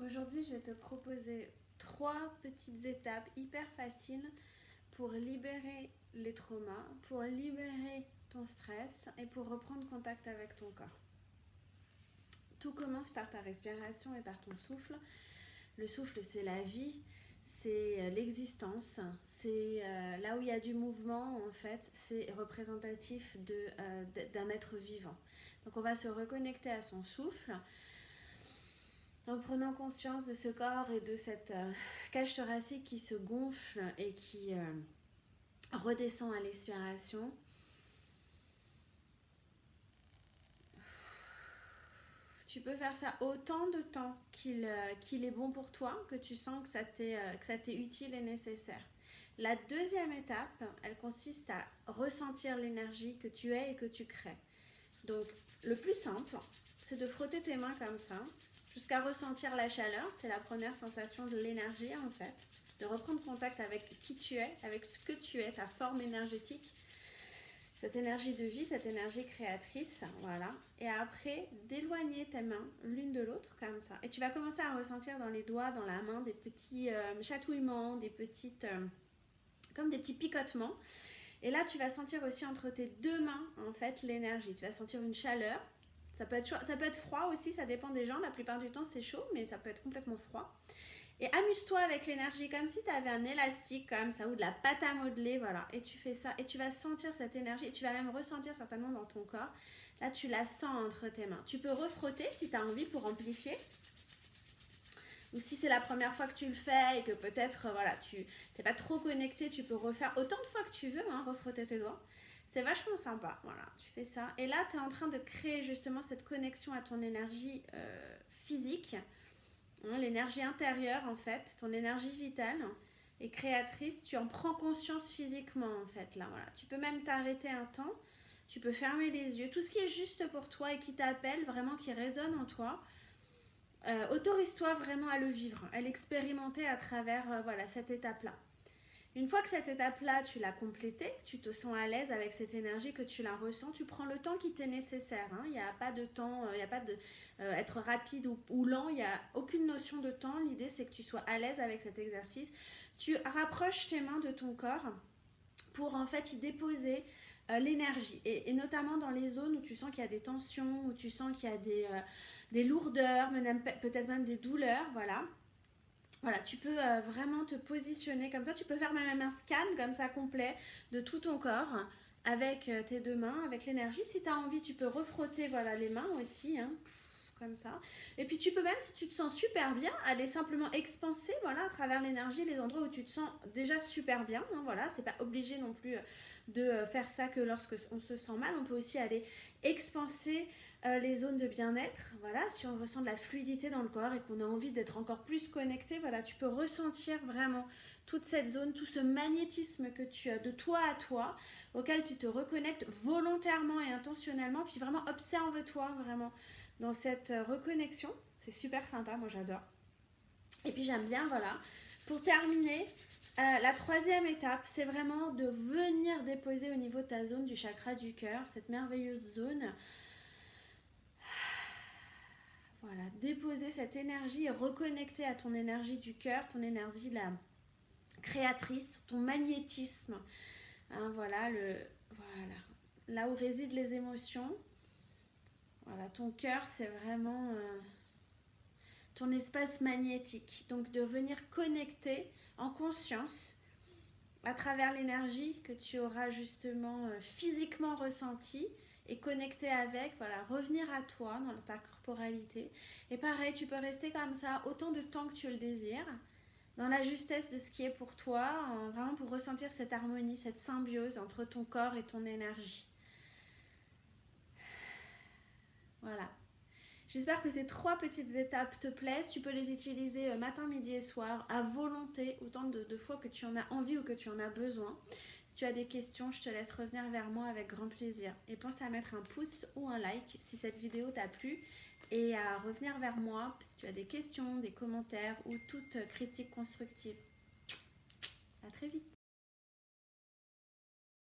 Aujourd'hui, je vais te proposer 3 petites étapes hyper faciles pour libérer les traumas, pour libérer ton stress et pour reprendre contact avec ton corps. Tout commence par ta respiration et par ton souffle. Le souffle, c'est la vie, c'est l'existence, c'est là où il y a du mouvement, en fait, c'est représentatif d'un être vivant. Donc on va se reconnecter à son souffle en prenant conscience de ce corps et de cette cage thoracique qui se gonfle et qui redescend à l'expiration. Tu peux faire ça autant de temps qu'il est bon pour toi, que tu sens que ça t'est utile et nécessaire. La deuxième étape, elle consiste à ressentir l'énergie que tu es et que tu crées. Donc, le plus simple, c'est de frotter tes mains comme ça, jusqu'à ressentir la chaleur. C'est la première sensation de l'énergie, en fait. De reprendre contact avec qui tu es, avec ce que tu es, ta forme énergétique. Cette énergie de vie, cette énergie créatrice, voilà. Et après, d'éloigner tes mains l'une de l'autre, comme ça. Et tu vas commencer à ressentir dans les doigts, dans la main, des petits chatouillements, des petites... comme des petits picotements. Et là, tu vas sentir aussi entre tes deux mains, en fait, l'énergie. Tu vas sentir une chaleur. Ça peut être froid aussi, ça dépend des gens. La plupart du temps, c'est chaud, mais ça peut être complètement froid. Et amuse-toi avec l'énergie, comme si tu avais un élastique comme ça, ou de la pâte à modeler, voilà. Et tu fais ça, et tu vas sentir cette énergie, et tu vas même ressentir certainement dans ton corps. Là, tu la sens entre tes mains. Tu peux refrotter si tu as envie pour amplifier. Ou si c'est la première fois que tu le fais et que peut-être voilà, tu n'es pas trop connecté, tu peux refaire autant de fois que tu veux, hein, refrotter tes doigts. C'est vachement sympa, voilà, tu fais ça. Et là, tu es en train de créer justement cette connexion à ton énergie physique, hein, l'énergie intérieure en fait, ton énergie vitale et créatrice. Tu en prends conscience physiquement en fait, là, voilà. Tu peux même t'arrêter un temps, tu peux fermer les yeux. Tout ce qui est juste pour toi et qui t'appelle, vraiment qui résonne en toi, autorise-toi vraiment à le vivre, à l'expérimenter à travers voilà, cette étape-là. Une fois que cette étape-là, tu l'as complétée, que tu te sens à l'aise avec cette énergie, que tu la ressens, tu prends le temps qui t'est nécessaire. Hein. Il n'y a pas de temps, il n'y a pas de être rapide ou lent, il n'y a aucune notion de temps. L'idée, c'est que tu sois à l'aise avec cet exercice. Tu rapproches tes mains de ton corps pour en fait y déposer l'énergie. Et notamment dans les zones où tu sens qu'il y a des tensions, où tu sens qu'il y a des lourdeurs, peut-être même des douleurs, voilà. Voilà, tu peux vraiment te positionner comme ça. Tu peux faire même un scan comme ça complet de tout ton corps avec tes deux mains, avec l'énergie. Si tu as envie, tu peux refrotter voilà, les mains aussi, hein, comme ça. Et puis tu peux même, si tu te sens super bien, aller simplement expanser voilà, à travers l'énergie les endroits où tu te sens déjà super bien. Hein, voilà, c'est pas obligé non plus de faire ça que lorsque on se sent mal. On peut aussi aller expanser les zones de bien-être, voilà, si on ressent de la fluidité dans le corps et qu'on a envie d'être encore plus connecté, voilà, tu peux ressentir vraiment toute cette zone, tout ce magnétisme que tu as de toi à toi, auquel tu te reconnectes volontairement et intentionnellement, puis vraiment observe-toi vraiment dans cette reconnexion. C'est super sympa, moi j'adore. Et puis j'aime bien, voilà, pour terminer, la troisième étape, c'est vraiment de venir déposer au niveau de ta zone du chakra du cœur, cette merveilleuse zone. Voilà, déposer cette énergie et reconnecter à ton énergie du cœur, ton énergie la créatrice, ton magnétisme. Hein, voilà, là où résident les émotions. Voilà, ton cœur, c'est vraiment ton espace magnétique. Donc, de venir connecter en conscience à travers l'énergie que tu auras justement physiquement ressentie et connecter avec, voilà, revenir à toi dans ta corporalité. Et pareil, tu peux rester comme ça autant de temps que tu le désires, dans la justesse de ce qui est pour toi, vraiment pour ressentir cette harmonie, cette symbiose entre ton corps et ton énergie. Voilà. J'espère que ces 3 petites étapes te plaisent. Tu peux les utiliser matin, midi et soir à volonté, autant de fois que tu en as envie ou que tu en as besoin. Si tu as des questions, je te laisse revenir vers moi avec grand plaisir. Et pense à mettre un pouce ou un like si cette vidéo t'a plu et à revenir vers moi si tu as des questions, des commentaires ou toute critique constructive. À très vite.